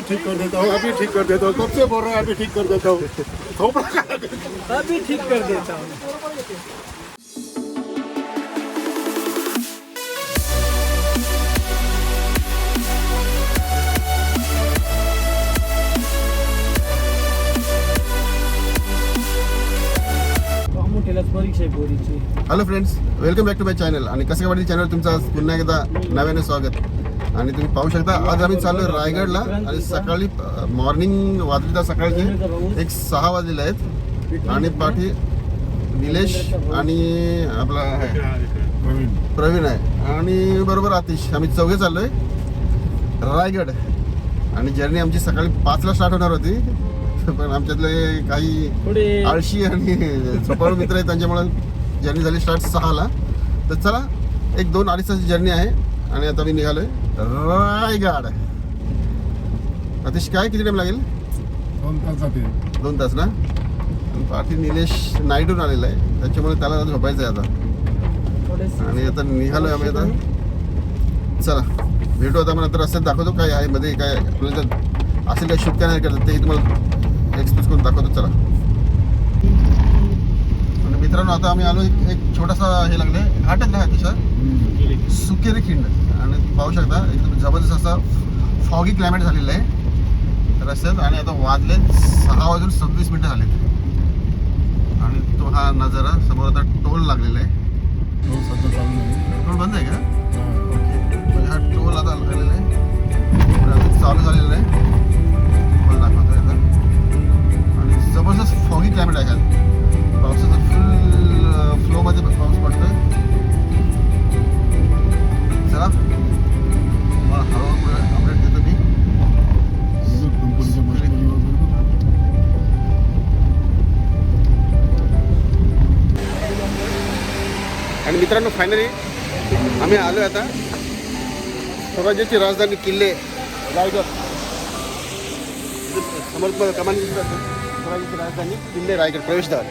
ठीक कर देता हूँ, अभी ठीक कर देता हूँ, कब से बोल रहा है अभी ठीक कर देता हूँ, अभी ठीक कर देता हूँ। परीक्षा आहे पोरीची. Hello friends, welcome back to my channel. आणि कसं वाटतं चॅनल तुमचं आज पुन्हा एकदा नव्याने स्वागत. आणि तुम्ही पाहू शकता आज आम्ही चाललो रायगडला. आणि सकाळी मॉर्निंग वाजले सकाळचे 6 वाजलेले आहेत. आणि पाठी निलेश आणि आपला प्रवीण आहे आणि बरोबर आतिश, आम्ही चौघे चाललोय रायगड. आणि जर्नी आमची सकाळी 5ला स्टार्ट होणार होती, पण आमच्यातले काही आळशी आणि झोपाळू मित्र आहेत, त्यांच्यामुळे जर्नी झाली स्टार्ट 6ला. तर चला, 1-2-2.5 तासाची जर्नी आहे. आणि आता मी निघालोय रायगड. अतिश काय किती टाइम लागेल? 2 तास ना. आणि पाठी निलेश नाईटहून आलेला आहे, त्याच्यामुळे त्याला झोपायचं आहे आता. आणि आता निघालोय आम्ही आता. चला भेटू आता. मला तर रस्त्यात दाखवतो काय आहे मध्ये, काय आपल्याला जर असेल काय शूट काय नाही करतात ते तुम्हाला एक्सप्रेस करून दाखवतो. चला. आणि मित्रांनो आता आम्ही आलो एक छोटासा हे लागले घाटच आहे तसा सुकेरी खिंड. आणि पाहू शकता एकदम जबरदस्त असा फॉगी क्लायमेट झालेलं आहे रस्त्यात. आणि आता वाजले 6:26 झाले. आणि तो हा नजारा समोर. आता टोल लागलेला आहे. टोल बंद आहे का? ओके. हा टोल आता लागलेला आहे, चालू झालेला आहे. मला दाखवतोय आता. आणि जबरदस्त फॉगी क्लायमेट आहे. पावसाचा फुल फ्लोमध्ये पाऊस पडतोय. चला मला हळूहळू अपडेट देतो मी. आणि मित्रांनो फायनली आम्ही आलो आहे आता स्वराज्याची राजधानी किल्ले रायगड. समोर तुम्हाला कमान स्वराज्याची राजधानी किल्ले रायगड प्रवेशद्वार.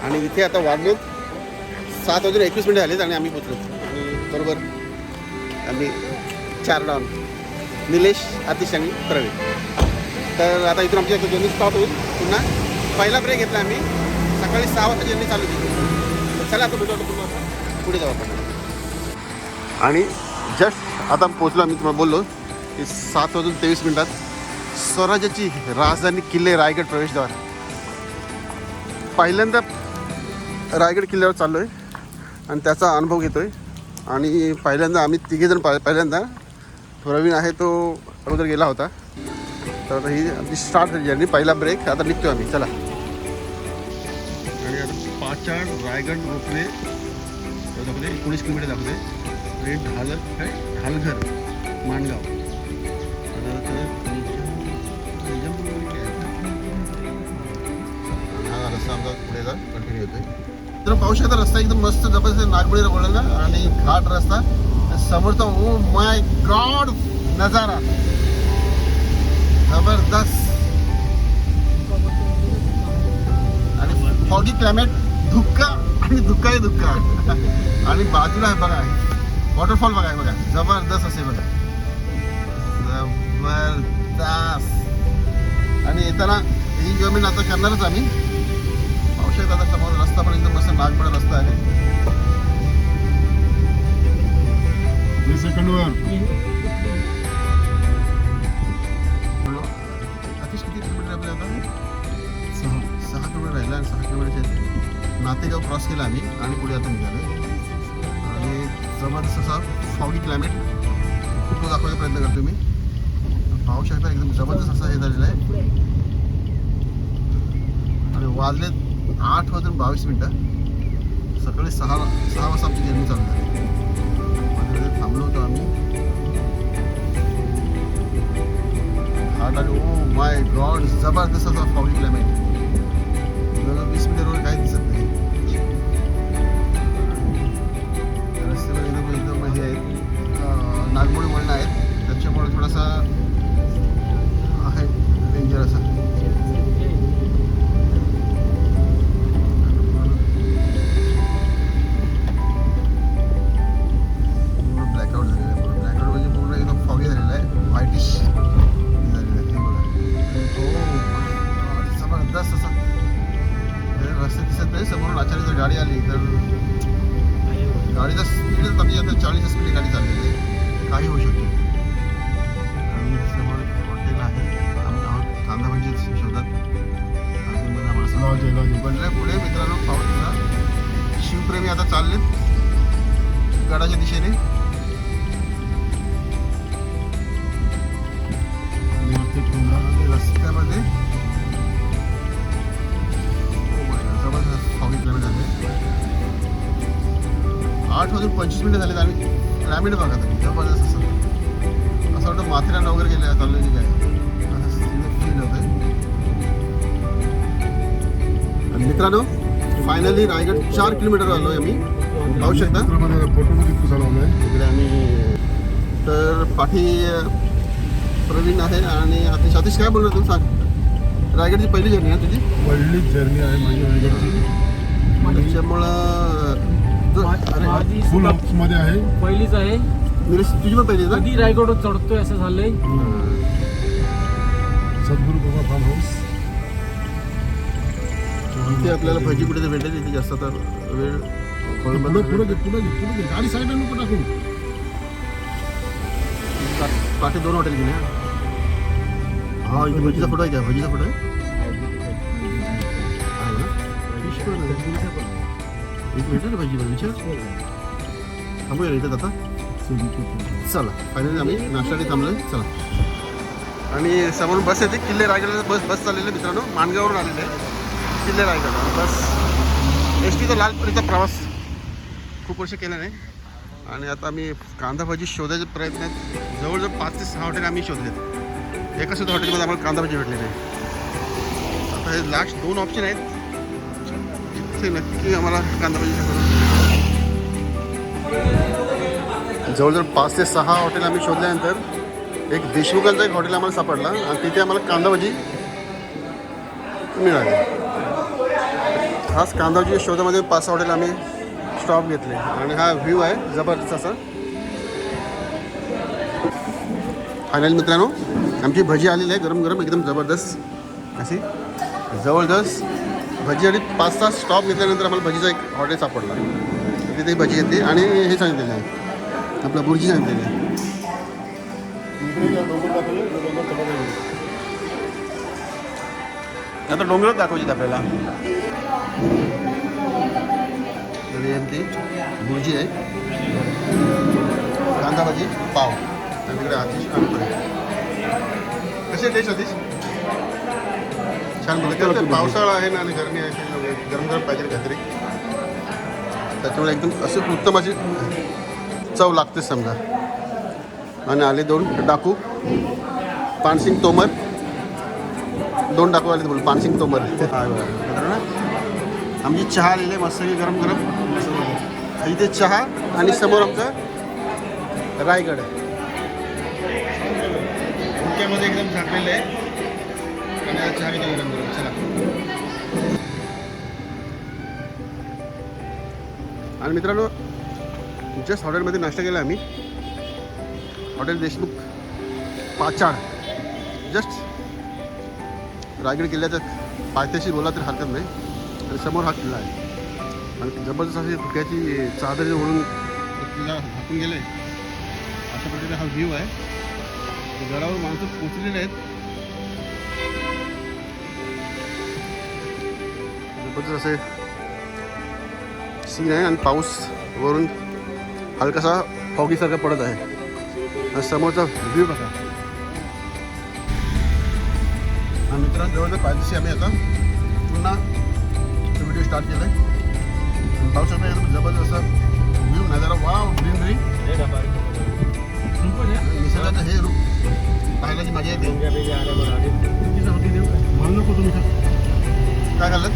आणि इथे आता वाजले 7:21 झालेत आणि आम्ही पोचलो. आणि बरोबर आम्ही 4 डाऊन निलेश, आतिश आणि प्रवीण. तर आता इथून आमची जर्नी स्टार्ट होईल. पुन्हा पहिला ब्रेक घेतला आम्ही. सकाळी 6 वाजता जर्नी चालू केली. तर चला आता भेटू पुन्हा पुढे जाऊ आपण. आणि जस्ट आता पोचलो आम्ही. तुम्हाला बोललो की 7:23 स्वराज्याची राजधानी किल्ले रायगड प्रवेशद्वार. पहिल्यांदा रायगड किल्ल्यावर चाललो आहे आणि त्याचा अनुभव घेतो आहे. आणि पहिल्यांदा आम्ही तिघेजण पहिल्यांदा, प्रवीण आहे तो अगोदर गेला होता. तर आता ही आमची स्टार्ट झाली जर्नी. पहिला ब्रेक. आता निघतो आम्ही. चला. आणि आता पाचाड रायगड रोपवे दाखवते 19 किलोमीटर दाखवते. ढालघर माणगाव. हा रस्ता आमचा पुढे जा कंटिन्यू होतोय. तर पाहू शकता रस्ता एकदम मस्त जबरदस्त नागपुडीला बोलला आणि घाट रस्ता. समोरचा ओ माय गॉड नजारा जबरदस्त. आणि फॉगी क्लायमेट, धुक्का आणि धुक्का आहे धुक्का. आणि बाजूला आहे बघा वॉटरफॉल बघा जबरदस्त असे बघा जबरदस्त. आणि येताना ही जमीन आता करणारच आम्ही. पाहू शकता आता समोर रस्ता पण एकदम मस्त नागपुडा रस्ता आहे. अतिश किती किलोमीटर आपल्या आता? 6 किलोमीटर राहिला. आणि 6 किलोमीटरचे नातेगाव क्रॉस केला आम्ही आणि पुढे आता निघालो. आणि जबरदस्त असा फॉगी क्लायमेट तो दाखवायचा प्रयत्न करतो मी. पाहू शकता एकदम जबरदस्त असा हे झालेला आहे. आणि वाजले 8:22. सकाळी 6 वाजता आमची जर्नी चालू झाली. मध्ये थांबलो होतो आम्ही. घाट आणि ओ माय गॉड जबरदस्त असा फॉगी क्लायमेट. 20 मीटरवर काही दिसत नाही. रस्त्यावर एकदम हे आहेत, नागमोडी वळणं आहेत, त्याच्यामुळे थोडासा आहे डेंजर असा. ब्लॅकआउट झालेलं आहे. ब्लॅकआउट म्हणजे पूर्ण एकदम फॉगी झालेलं आहे. व्हाईटिश झालेलं आहे. बनल्या पुढे मित्रांनो पाहू शकता शिवप्रेमी आता चाललेत गडाच्या दिशेने. रस्त्यामध्ये जबरदस्त फॉगिंग क्लायमेट झाले. 8:25 झालेत आम्ही ग्रामीण भागात आहे. जबरदस्त असं वाटतं माथेरान वगैरे गेले चाललोय की काय असं फील होत आहे. आणि मित्रांनो फायनली रायगड 4 किलोमीटर आलोय आम्ही. पाहू शकता इकडे आम्ही. तर पाठी प्रवीण आहे आणि सतीश काय बोलणार तुम्ही सांग. रायगडची पहिली जर्नी आहे तुझी. पहिलीच जर्नी आहे माझी रायगडची. त्याच्यामुळं फुल मध्ये आहे. पहिलीच आहे. तुझी पण पहिली ना. कधी रायगड चढतोय असं झालंय. सद्गुरू बाबा फार्म हाऊस. इथे आपल्याला भजी कुठे भेटेल. इथे जास्त तर वेळ पुढे गाडी साईड नको टाकू. पाठी 2 हॉटेल गेले. हा इथे भजीचा फोटो आहे का. भजीचा फोटो आहे. एक मिनिट ना भजी बनवायची. थांबूया इथं आता. चला फायनली आम्ही नाश्त्याने थांबलोय. चला आणि समोरून बस येते. किल्ले रायगडला बस चाललेली आहे मित्रांनो. माणगावरून आलेले आहे किल्ले रायगड बस. एस टीचा लालपरीचा प्रवास खूप वर्ष केला नाही. आणि आता आम्ही कांदा भजी शोधायचे प्रयत्न आहेत. जवळजवळ 5 ते 6 हॉटेल आम्ही शोधलेत. एका सुद्धा हॉटेलमध्ये आम्हाला कांदा भजी भेटले नाही. आता हे लास्ट 2 ऑप्शन आहेत. इथे नक्की आम्हाला कांदा भजी जवळजवळ 5 ते 6 हॉटेल आम्ही शोधल्यानंतर एक देशमुखांचा एक हॉटेल आम्हाला सापडला आणि तिथे आम्हाला कांदा भजी मिळाली. खास कांदा भजी शोधामध्ये 5 हॉटेल आम्ही स्टॉप घेतले आणि हा व्ह्यू आहे जबरदस्त असा. फायनल मित्रांनो आमची भजी आलेली आहे गरम गरम एकदम जबरदस्त अशी. जवळजवळ भजी आणि 5-6 स्टॉप घेतल्यानंतर आम्हाला भजीचा एक हॉटेल सापडला. तिथे भजी घेतली आणि हे सांगितलेलं आहे आपलं बुर्जी सांगितलेली आहे. आता डोंगरात दाखवायची आपल्याला. ती बुर्जी आहे. कांदा भाजी पाव आणि तिकडे आतिश आणि कसे टेस्ट आतिश. छान बोलत. पावसाळा आहे ना आणि गरमी आहे. गरम गरम पाहिजे काहीतरी. त्याच्यामुळे एकदम असे उत्तम अशी चव लागते समजा. आणि आले 2 डाकू पानसिंग तोमर. 2 डाकू आले बोल पानसिंग तोमर. ना आमची चहा आलेली आहे मस्त गरम गरम. इथे चहा आणि समोर आमचं रायगड आहे. डोक्यामध्ये एकदम झाकलेलं आहे आणि चहा घेतो गरम गरम. चला आणि मित्रांनो जस्ट हॉटेलमध्ये नाश्ता केला आम्ही. हॉटेल देशमुख पाचाड. जस्ट रायगड किल्ल्याच्या पायथ्याशी बोला तरी हरकत नाही. आणि समोर हा किल्ला आहे आणि जबरदस्त अशी धुक्याची चादर ओढून किल्ला झाकून गेले. अशा प्रकारे हा व्ह्यू आहे. गडावर माणसं पोचलेले आहेत. जबरदस्त असे सीन आहे आणि पाऊस वरून हलकासा फॉगीसारखा पडत आहे. आणि समोरचा व्ह्यू बघा. आणि मित्रांनो जवळजवळ पाहिजे आम्ही आता पुन्हा व्हिडिओ स्टार्ट केला आहे. पाहू शकता एकदम जबरदस्त व्ह्यू नजारा. वाव ग्रीनरी निसर्गाचं हे रूप पाहायला जी मजा येते. काय खाल्लं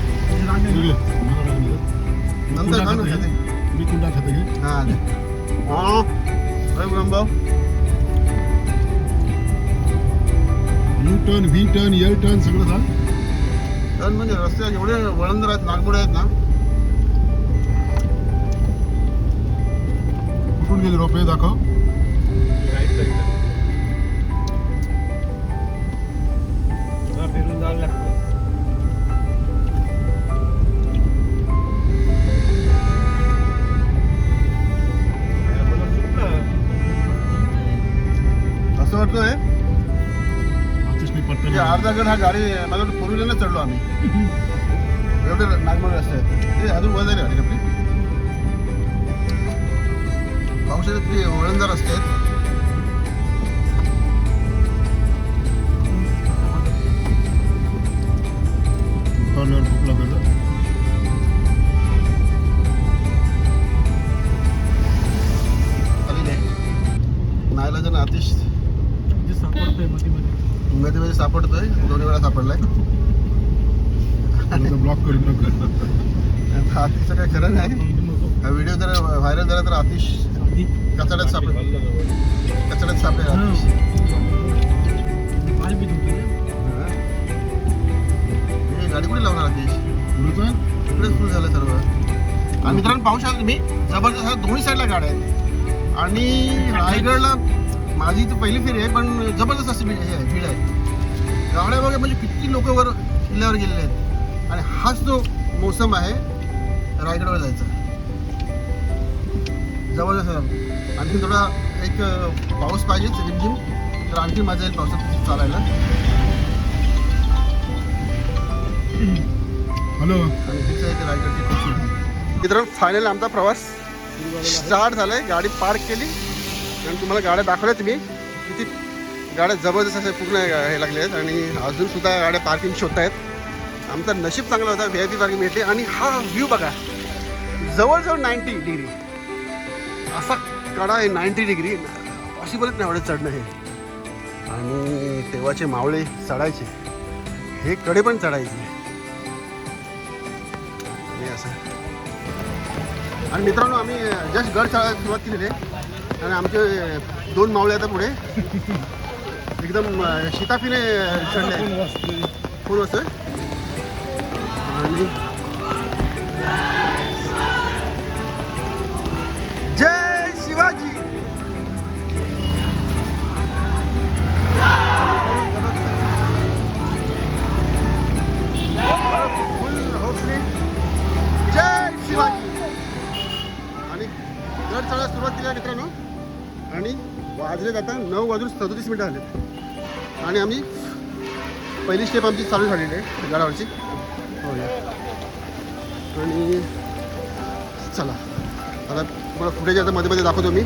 नंतर खा ना. मी कुंडा खाते. हां भाऊ U turn V turn L turn सगळं झालं. टर्न म्हणजे रस्ते एवढे वळंदर आहेत नागमोडे आहेत ना. कुठून गेले रोपे दाखव. फिरून जावं लागतं. असं वाटतंय आतिशने पट्टा अर्धा गड हा गाडी माझ्या 4 व्हीलरला चढलो आम्ही. एवढे नागमोडी रस्ते आहेत ते अजून वर जाईल गाडी आपली पाहू शकता ते वळणदार रस्ते आहेत भूक लागलं नाईलाजन आतिश सापडतोय मध्ये मध्ये सापडतोय 2 वेळा सापडलाय ब्लॉक करून आतिशचं काय खरं नाही हा व्हिडिओ जर व्हायरल झाला तर आतिश कचड्यात सापडेल आतिश हे गाडी कुठे लावणार आतिश इकडेच फुल झालं सर्व आणि मित्रांनो पाहू शकाल तुम्ही जबरदस्त दोन्ही साईडला गाड्या आहेत आणि रायगडला माझी तर पहिली फेरी आहे पण जबरदस्त अशी भीड आहे गाड्या बघा म्हणजे किती लोक वर किल्ल्यावर गेलेले आहेत आणि हाच जो मोसम आहे रायगडवर जायचा जबरदस्त आणखी थोडा एक पाऊस पाहिजेच रिमझिम तर आणखी मजा येईल पावसात चालायला हॅलो आणि तिचं एक रायगडची खूप सुंदर मित्रांनो फायनल आमचा प्रवास स्टार्ट झालाय गाडी पार्क केली आणि तुम्हाला गाड्या दाखवल्यात मी किती गाड्या जबरदस्त असे पूर्ण हे लागले आहेत आणि अजून सुद्धा गाड्या पार्किंग शोधत आहेत आमचा नशीब चांगला होता VIP पार्किंग भेटली आणि हा व्ह्यू बघा जवळजवळ 90 डिग्री असा कडा आहे 90 डिग्री पॉसिबलच नाही एवढं चढणं हे आणि तेव्हाचे मावळे चढायचे हे कडे पण चढायचे आणि असं आणि मित्रांनो आम्ही जस्ट गड चढायला सुरुवात केलेली आहे आणि आमचे 2 मावळे आता पुढे एकदम शिताफीने चढले फुल असं आणि जय शिवाजी फुल हौसले जय शिवाजी आणि गड चढायला सुरुवात केली आहे मित्रांनो आणि वाजले जाता 9:37 आले आणि आम्ही पहिली स्टेप आमची चालू झालेली आहे गडावरची हो आणि चला आता तुम्हाला फुटेज आता मध्ये मध्ये दाखवतो मी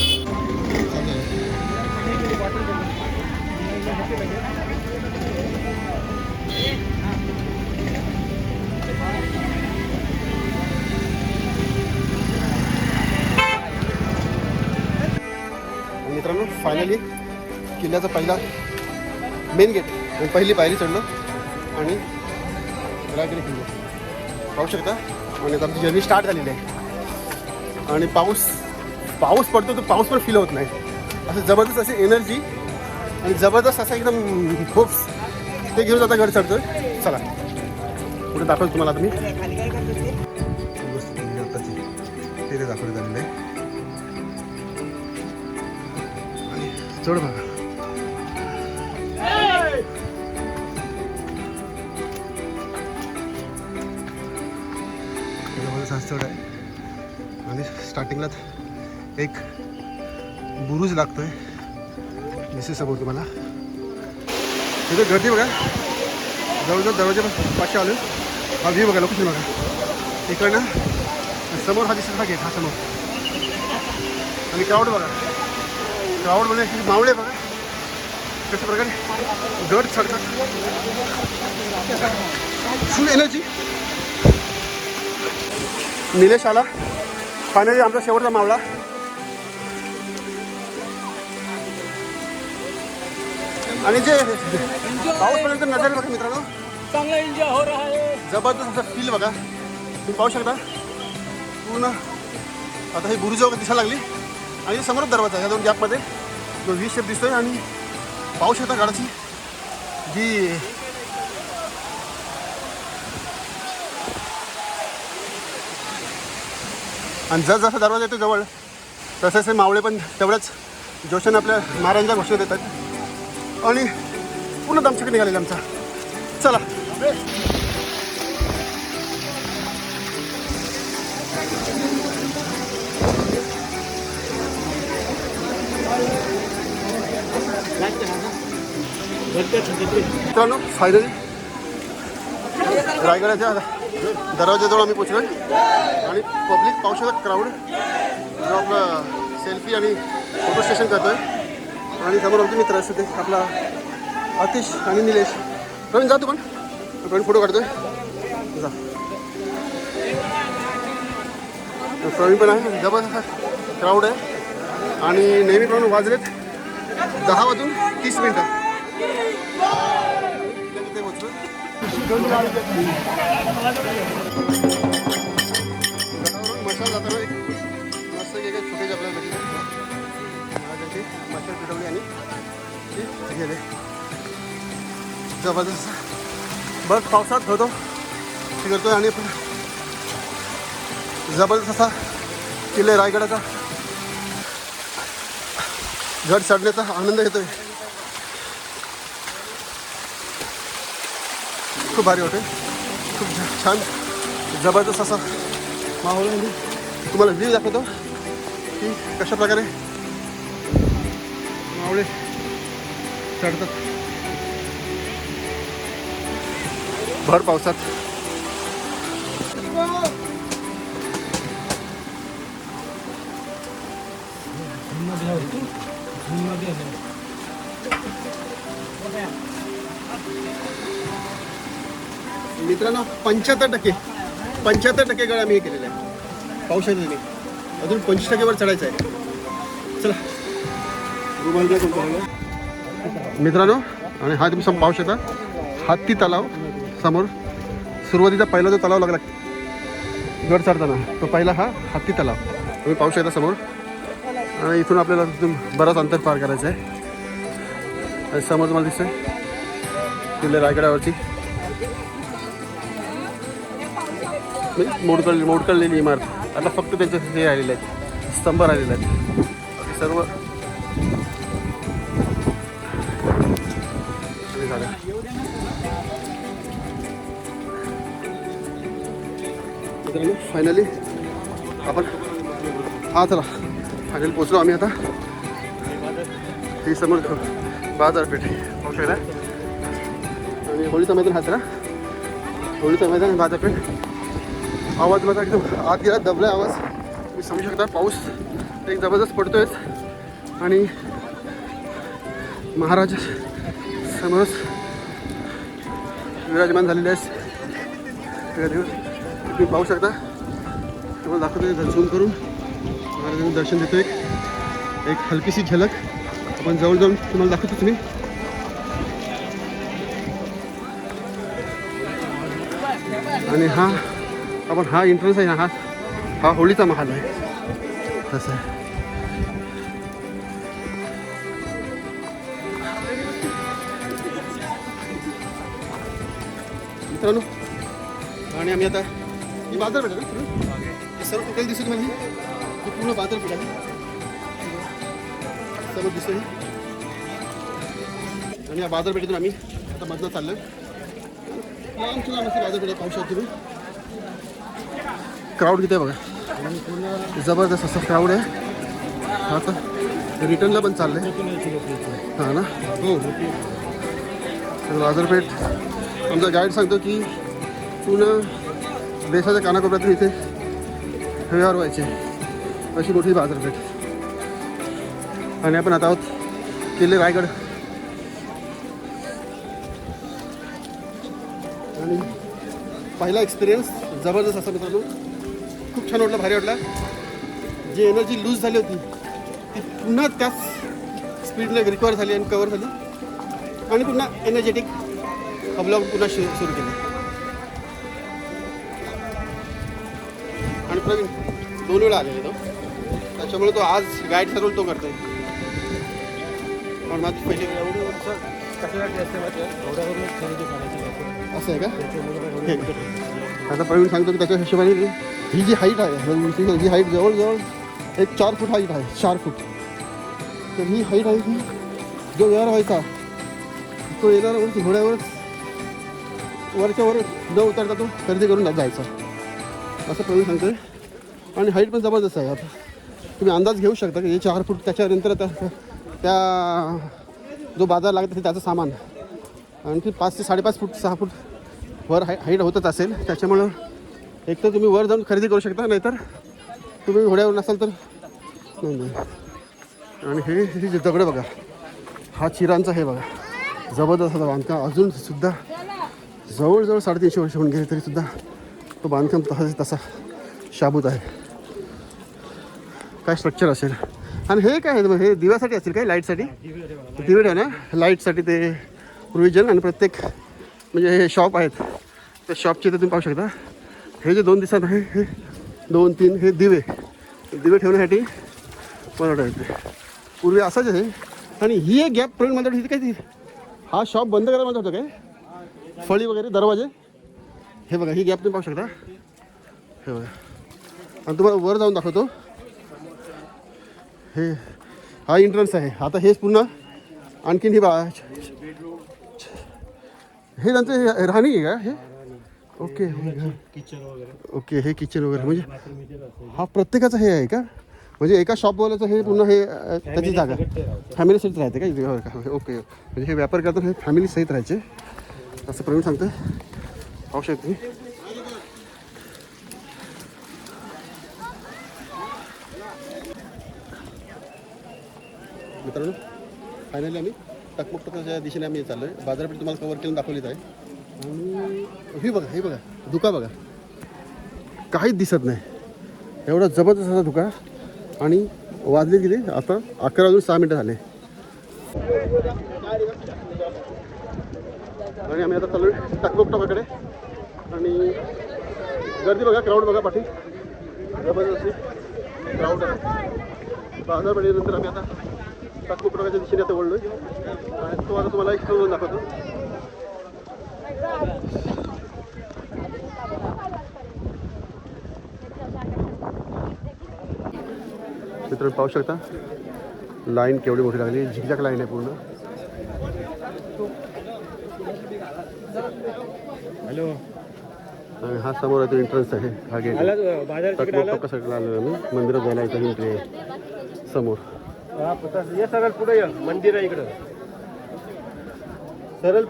मित्रांनो फायनली किल्ल्याचा पहिला मेन गेट पहिली पायरी चढलो आणि रायगड किल्ले पाहू शकता आणि आता आमची जर्नी स्टार्ट झालेली आहे आणि पाऊस पडतो तर पाऊस पण फील होत नाही असं जबरदस्त अशी एनर्जी आणि जबरदस्त असं एकदम होप्स ते घेऊन आता गड चढतोय चला पुढे दाखवतो तुम्हाला तुम्ही ते दाखवण्यात आलेलं आहे चढ बघा चढ आहे आणि स्टार्टिंगलाच एक बुरुज लागतोय दिसेल समोर तुम्हाला तिथे गर्दी बघा जवळजवळ दरवाजा पाचशे आलो हा व्ह्यू बघा लोकेशन बघा इकडनं समोर हा दिसत हा गेट हा समोर आणि क्राऊड बघा क्राऊड म्हणजे मावळे बघा कशा प्रकारे गड चढतात फुल एनर्जी निलेश आला फायनली आमचा शेवटचा मावळा आणि जे पाऊसपर्यंत नजर बघा मित्रांनो चांगला एन्जॉय हो रहा है जबरदस्त असं फील बघा तुम्ही पाहू शकता पूर्ण आता ही बुरुज वगैरे दिसायला लागली आणि समोरच दरवाजा ह्या 2 गॅपमध्ये जो V शेप दिसतोय आणि पाहू शकता गाडाची जी आणि जसं दरवाजा येतो जवळ तसे मावळे पण तेवढ्याच जोशाने आपल्या महाराजांच्या घोषणा देतात आणि पूर्ण दमछाक निघालेला आमचा चला मित्रांनो फायनली रायगडाच्या दरवाजाजवळ आम्ही पोचलो आणि पब्लिक पाहू शकता क्राऊड जो आपला सेल्फी आणि फोटो सेशन करतोय. आणि समोर आमचे मित्र असते आपला आतिश आणि निलेश. प्रवीण जा तू पण, प्रवीण फोटो काढतोय जा. प्रवीण पण आहे. जबरदस्त क्राऊड आहे आणि नेहमीप्रमाणे वाजलेत 10:30 मशाल जाताना एक मस्त छोटे आपल्याला भेटले मशाल पेटवली आणि गेले. जबरदस्त बस पावसात होतो हे करतोय आणि जबरदस्त असा किल्ले रायगडाचा गड चढण्याचा आनंद घेतोय. खूप भारी होते, खूप छान जबरदस्त असा माहोल आहे. तुम्हाला व्ह्यू दाखवतो की कशा प्रकारे मावळे चढतात भर पावसात. मित्रांनो 75% गड आम्ही हे केलेलं आहे. पाहू शकता तुम्ही. अजून 25% वर चढायचं आहे. चला मित्रांनो. आणि हा तुम्ही पाहू शकता हत्ती तलाव समोर. सुरुवातीचा पहिला जो तलाव लागला गड चढताना तो पहिला हा हत्ती तलाव तुम्ही पाहू शकता समोर. आणि इथून आपल्याला तिथून बराच अंतर पार करायचं आहे. आणि समोर तुम्हाला दिसतंय किल्ले रायगडावरची मोडकळलेली इमारत. आता फक्त त्यांचे हे राहिलेले आहेत, स्तंभ राहिलेले आहेत. सर्व झालं. मित्रांनो फायनली आपण चला फायनली पोचलो आम्ही आता. ही समोर बाजारपेठ पाहू शकता. आणि होळीचं मैदान हा होळीचं मैदान बाजारपेठ. आवाज माझा एकदम आत गेला, दबला आवाज तुम्ही समजू शकता. पाऊस एक जबरदस्त पडतोय आणि महाराज समोरच विराजमान झालेले आहेत. तुम्ही पाहू शकता. तुम्हाला दाखवतो झूम करून महाराजांचं दर्शन देतो. एक हलकीशी झलक आपण जवळ जाऊन तुम्हाला दाखवतो. तुम्ही आणि हा एंट्रन्स आहे ना, हा होळीचा महाल आहे. तसं आहे. मित्रांनो आणि आम्ही आता ही बाजारपेठ आहे ना, सर्व टोटल दिसत म्हणजे ही पूर्ण बाजारपेठ आहे. सर्व दिसत आणि या बाजारपेठेतून आम्ही आता मधनं चाललो. लांबची लांब अशी बाजारपेठ पाहू शकतो तुम्ही. क्राऊड किती आहे बघा, जबरदस्त असं क्राऊड आहे. आता रिटर्नला पण चाललं आहे हां ना. हो बाजारपेठ आमचा गाईड सांगतो की पूर्ण देशाच्या कानाकोपऱ्यातून इथे व्यवहार व्हायचे, अशी मोठी बाजारपेठ. आणि आपण आता आहोत किल्ले रायगड. आणि पहिला एक्सपिरियन्स जबरदस्त असा मित्रांनो. खूप छान वाटलं, भारी वाटला. जी एनर्जी लूज झाली होती ती पुन्हा त्याच स्पीडने रिकवर झाली आणि कवर झाली. आणि पुन्हा एनर्जेटिक ब्लॉग पुन्हा सुरू केले. आणि प्रवीण 2 वेळा आलेले तो, त्याच्यामुळे तो आज गाईड सर्व तो करतोय. पण माझी पहिली असं आहे का. आता प्रवीण सांगतो की त्याच्या हिशोबाने ही जी हाईट आहे, ही हाईट जवळजवळ एक 4 फूट हाईट आहे. 4 फूट. तर ही हाईट आहे की जो व्यवहार व्हायचा तो येणाऱ्यावरच घोड्यावरच वरच्या वर न उतरता तो खरेदी करून जायचा, असं प्रवीण सांगतोय. आणि हाईट पण जबरदस्त आहे. आता तुम्ही अंदाज घेऊ शकता की हे 4 फूट. त्याच्यानंतर त्या जो बाजार लागत असेल त्याचं सामान आणखी 5 ते 5.5 फूट 6 फूट वर हाईट होतच असेल, त्याच्यामुळं एक तर तुम्ही वर जाऊन खरेदी करू शकता, नाहीतर तुम्ही घोड्यावर नसाल तर नाही. आणि हे जे दगड बघा, हा चिरांचा हे बघा, जबरदस्त असा बांधकाम. अजून सुद्धा जवळजवळ 350 वर्ष होऊन गेले तरीसुद्धा तो बांधकाम तसा शाबूत आहे. काय स्ट्रक्चर असेल. आणि हे काय आहे, हे दिव्यासाठी असेल काय, लाईटसाठी दिवे आहे ना, लाईटसाठी ते प्रोव्हिजन. आणि प्रत्येक म्हणजे हे शॉप आहेत, त्या शॉपचे तर तुम्ही पाहू शकता. हे जे 2 दिसत आहे, हे 2-3 हे दिवे ठेवण्यासाठी बनवतात. पूर्वी असंच आहे. आणि ही एक गॅप प्रवीण म्हणतात, काय ती हा शॉप बंद करायला म्हणत होतं काय, फळी वगैरे दरवाजे. हे बघा, ही गॅप तुम्ही पाहू शकता. हे बघा, आणि तुम्हाला वर जाऊन दाखवतो. हे हा एंट्रन्स आहे. आता हेच पुन्हा आणखीन ही हे त्यांचं हे राहणी आहे का हे. ओके ओके, हे किचन वगैरे म्हणजे हा प्रत्येकाचं हे आहे का, म्हणजे एका शॉपवाल्याचं हे पुन्हा हे त्याची जागा फॅमिली सहित राहते का इथे. ओके, म्हणजे हे व्यापार करतात हे फॅमिली सहित राहायचे असं प्रवीण सांगतं. पाहू शकता तुम्ही. मित्रांनो, फायनली आम्ही टकमकटकाच्या दिशेने आम्ही चाललो आहे. बाजारपेठ तुम्हाला कवर केलं दाखवलीच आहे. आणि हे बघा धुका बघा, काहीच दिसत नाही, एवढा जबरदस्त असा धुका. आणि वाजले गेले आता 11 वाजून 6 मिनटं झाले. आणि आम्ही आता चाललो टकमकटकाकडे. आणि गर्दी बघा, क्राऊड बघा, पाठी जबरदस्त क्राऊड आहे. बाजारपेठेनंतर आम्ही आता टकमकटकाच्या दिशेने आता वळलो आहे. आणि तो आता तुम्हाला एक खेळून दाखवतो. मित्रांनो पाहू शकता लाईन केवढी मोठी लागली, झिकझॅक लाईन आहे पूर्ण. हॅलो, आणि हा समोर आहे तो एंट्रन्स आहे, हा गेट. टकमकटकासाठी आलो आम्ही, मंदिरात जायला इथं एंट्री आहे समोर. ये सरळ पुढे ये, मंदिर आहे इकडं सरळ.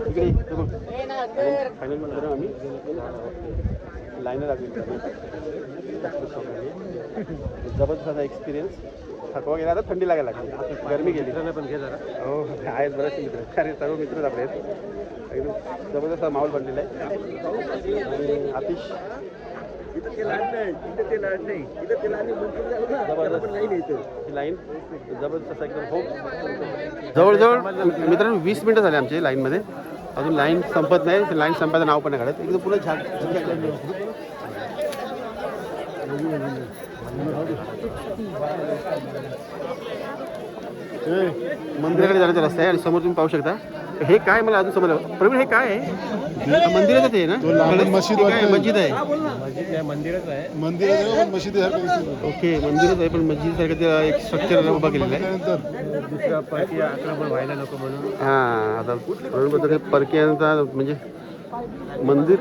इकडे फायनल मंदिर आम्ही लाईन लागली. जबरदस्त असा एक्सपिरियन्स. थकवा गेला, आता थंडी लागायला लागली, गरमी गेली पण घे जरा. हो आहेत बरेचसे मित्र, अरे सर्व मित्रच आपले आहेत. एकदम जबरदस्त माहोल बनलेला आहे. आणि अतिश लाईन जबरदस्त असा एकदम खूप जवळजवळ मित्रांनो 20 मिनटं झाले आमचे लाईनमध्ये. अजून लाईन संपत नाही. लाईन संपायचं नाव पण नाही काढत. एकदम पुढे झाड मंदिराकडे जाण्याचा रस्ता आहे. आणि समोर तुम्ही पाहू शकता हे काय, मला अजून समजलं प्रवीण हे काय आहे. मंदिराचं ते ना, मस्जिद काय मस्जिद आहे. मंदिरच आहे. मंदिर आहे, मस्जिद आहे. ओके, मंदिरच आहे पण मस्जिदसारखं ते एक स्ट्रक्चर उभा केलेलं आहे. दुसरा परकीय आक्रमण व्हायला नको म्हणून. हां, आता प्रवीणबद्दल हे परकीयांचा म्हणजे मंदिर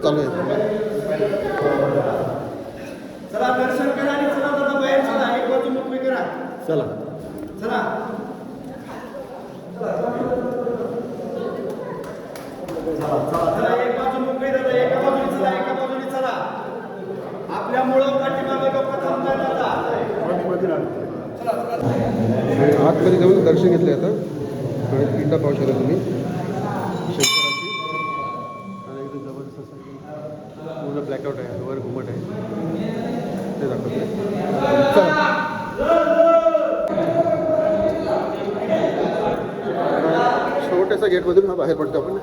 चालू आहे. चला दर्शन करा आणि चला दादा बाहेर चला, एक बाजू मोकळी करा. चला चला चला, एक बाजू मोकळी दादा, एका बाजूने चला, एका बाजूने चला. आपल्या मुळं पाठीमागे लोक थांबताय दादा. आतमध्ये जाऊन दर्शन घेतले आता. आणि पिंडा पाहू शकता तुम्ही शंकराची. आणि एकदम जबरदस्त असं पूर्ण ब्लॅकआउट आहे, वर घुमट आहे ते दाखवते. छोट्यासा गेटमधून हा बाहेर पडतो आपण.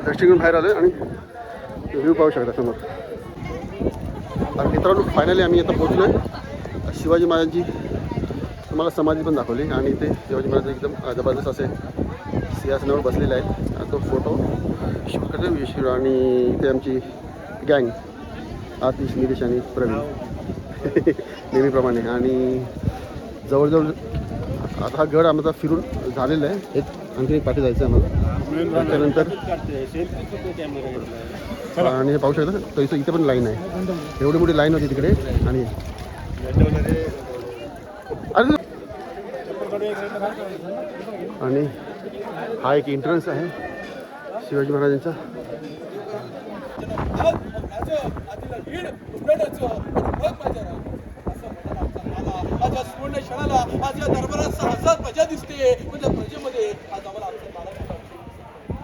दर्शन बाहेर आलो आणि व्ह्यू पाहू शकता समोर. आणि मित्रांनो फायनली आम्ही आता पोहोचलो आहे. शिवाजी महाराजांची तुम्हाला समाधी पण दाखवली. आणि ते शिवाजी महाराज एकदम जबरदस्त असे सिंहासनावर बसलेले आहेत. तो फोटो शूट करतो विषय. आणि इथे आमची गँग आतिश, निलेश आणि प्रवीण नेहमीप्रमाणे. आणि जवळजवळ आता हा गड आमचा फिरून झालेला आहे. आणखी एक पाठी जायचं आहे आम्हाला. त्याच्यानंतर आणि हे पाहू शकता तर इथे पण लाईन आहे. एवढी मोठी लाईन होती तिकडे. आणि आणि हा एक एंट्रन्स आहे शिवाजी महाराजांचा. आज या सुवर्ण क्षणाला आज या दरबारात सहजात मजा दिसते. म्हणजे प्रजेमध्ये आज आम्हाला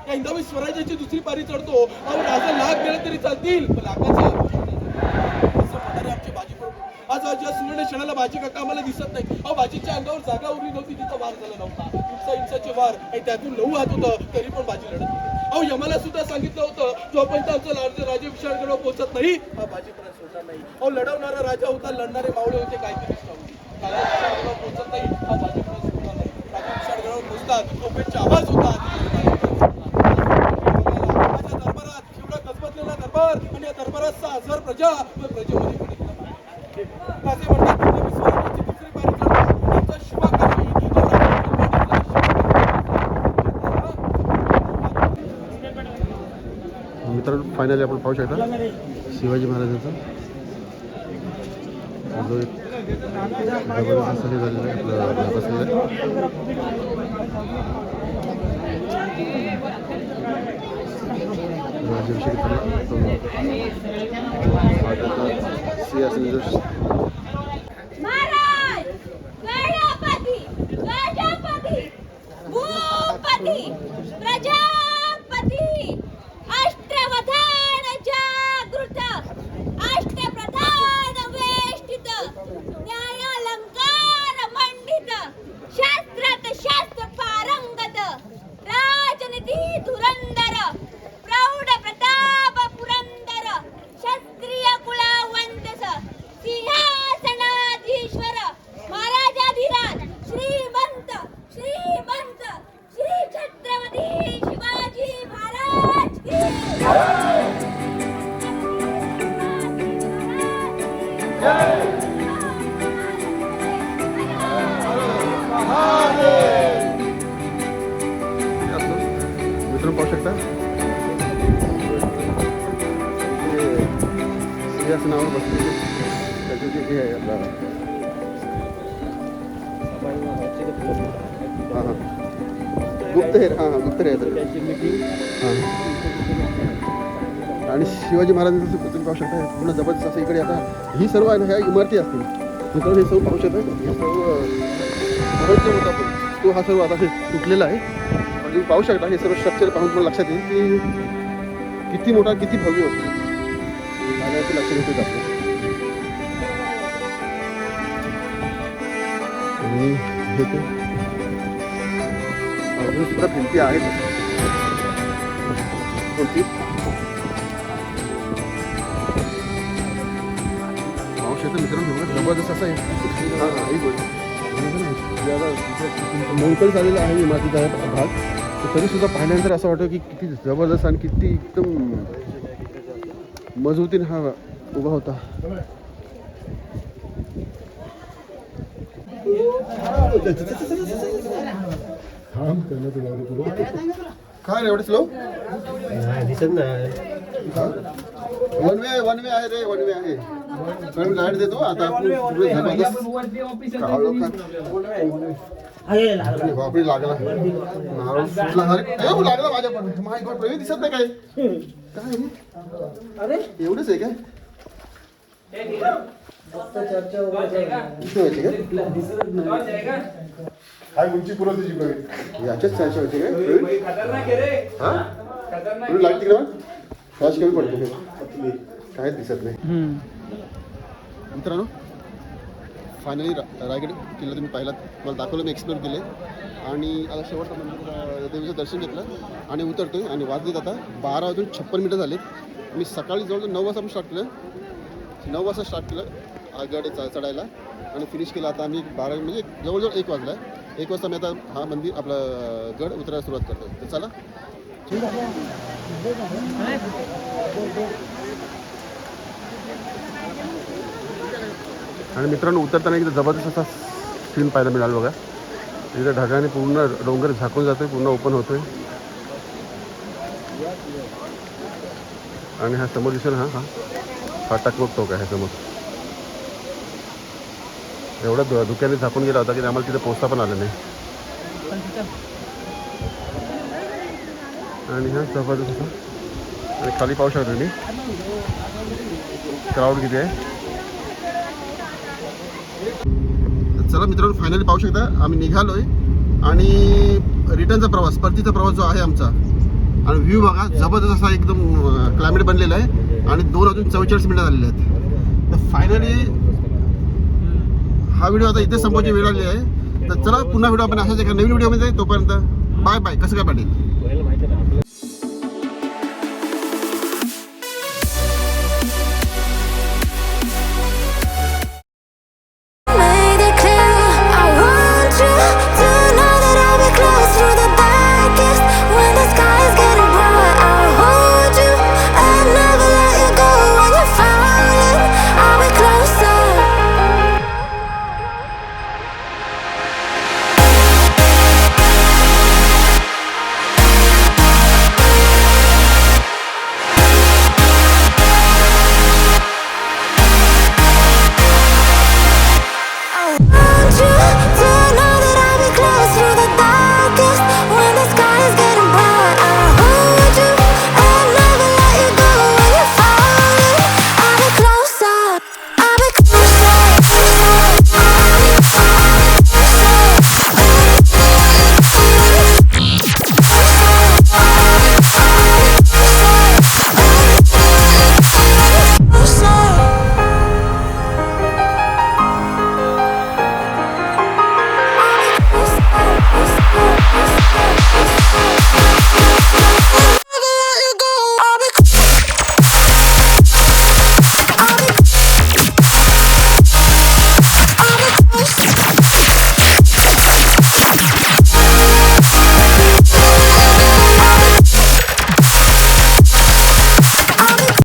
या हिंदवी स्वराज्याची दुसरी पारी चढतो. अहो राजा लाख गेले तरी चालतील पण लाखाचे असं म्हणारे आमचे बाजी प्रभू. आज या सुवर्ण क्षणाला बाजी काका आम्हाला दिसत नाही. अहो बाजीच्या अंगावर जागा उरली नव्हती तिथं वार झाला नव्हता. इंचाचे वार आणि त्यातून 9 हात होतं तरी पण बाजी लढत होती. अहो यमाला सुद्धा सांगितलं होतं जोपर्यंत आमचं राजे विशाळगड पोहोचत नाही हा बाजीपर्यंत सोडणार नाही. अहो लढवणारा राजा होता लढणारे मावळे होते काय ते पोहोचत नाही हा बाजीपर्यंत सोडणार नाही. राजा विशाळगडावर पोहोचतात ओपेटचा आवाज होता. माझ्या दरबारात एवढा गजबजलेला दरबार आणि या दरबारात 6,000 प्रजा प्रजेमध्ये असे म्हणतात स्वराज्याची दुसरी पारी चढतो आमचा शिवाकाशी मित्रांनो फायनली आपण पाहू शकता शिवाजी महाराजांचा जो एक जबरदस्त झालेला आहे आपलं बसलेलं आहे. राजाभिषेक महाराज गणपती गणपती भूपती प्रजापती अष्टवधान जागृत अष्टप्रधान वेष्टित न्यायालंकार मंडित शास्त्रात शास्त्र पारंगत राजनीती धुरंधर प्रौढ प्रताप पुरंदर क्षत्रिय कुळवंतस सिंहासनाधीश्वर महाराजाधिराज श्रीमंत श्रीमंत श्री छत्रपती शिवाजी महाराज की मित्रांनो पाहू शकता सिंहासनावर बसलेले त्याचे जे हे आहे आपला हां हां गुप्तहेर गुप्तहेर हां आणि शिवाजी महाराजांचं तुम्ही पाहू शकता पूर्ण जबरदस्त असं इकडे आता ही सर्व आहे ना ह्या इमारती असतील मित्रांनो हे सर्व पाहू शकता हे सर्व भव्य होता पण तो हा सर्व आता हे तुटलेला आहे. तुम्ही पाहू शकता हे सर्व स्ट्रक्चर पाहून पण लक्षात येईल की किती मोठा किती भव्य होतं लक्षात येते आपलं. आणि हे ते अजून सुद्धा भिंती आहेत कोणती पाहू शकता मित्रांनो जबरदस्त असं आहे. हां हां ही गोष्ट मोलकल झालेला आहे इमारतीचा भाग तरी सुद्धा पाहिल्यानंतर असं वाटतं की किती जबरदस्त आणि किती एकदम मजबूतीने हा उभा होता. काय रे एवढे स्लो दिसत नाही. वन वे आहे रे वन वे आहे. लाईट देतो आता बापरे लागला लागला माझ्या पण माय गॉड प्रवीण दिसत नाही काय काय अरे एवढंच आहे काय काय उंची पुरवते याच्याच चर्चा होती काय हा लाईट तिकडे फ्लॅश कमी पडतो काहीच दिसत नाही. मित्रांनो फायनली रायगड किल्ला तुम्ही पाहिलात मला दाखवलं मी एक्सप्लोर केले आणि आता शेवटचं मंदिर देवीचं दर्शन घेतलं आणि उतरतोय आणि वाजलेत आता 12:56 झाले. मी सकाळी जवळजवळ 9 वाजता स्टार्ट केलं 9 वाजता स्टार्ट केलं गड चढायला आणि फिनिश केलं आता आम्ही 12 म्हणजे जवळजवळ 1 वाजला 1 वाजता मी आता हा मंदिर आपलं गड उतरायला सुरुवात करतो. तर चला आणि मित्रांनो उतरताना एकदा जबरदस्त असा सीन पाहायला मिळाला बघा. इथे ढगाने पूर्ण डोंगर झाकून जातोय, पूर्ण ओपन होतोय. आणि हा समोर दिसेल हा टकमक टोक आहे समोर. एवढा धुक्याने झाकून गेला होता की आम्हाला तिथे पोहोचता पण आलं नाही. आणि हा जबरदस्त आणि खाली पाहू शकतो तुम्ही क्राऊड किती आहे. चला मित्रांनो, फायनली पाहू शकता आम्ही निघालोय आणि रिटर्नचा प्रवास, परतीचा प्रवास जो आहे आमचा. आणि व्ह्यू बघा, जबरदस्त असा एकदम क्लायमेट बनलेला आहे आणि 2 वाजून 44 मिनिटं झालेले आहेत. तर फायनली हा व्हिडिओ आता इथे संपवायची वेळ आली आहे. तर चला पुन्हा व्हिडिओ आपण अशाच एका नवीन व्हिडिओमध्ये. तोपर्यंत बाय बाय. कसं काय पाटील.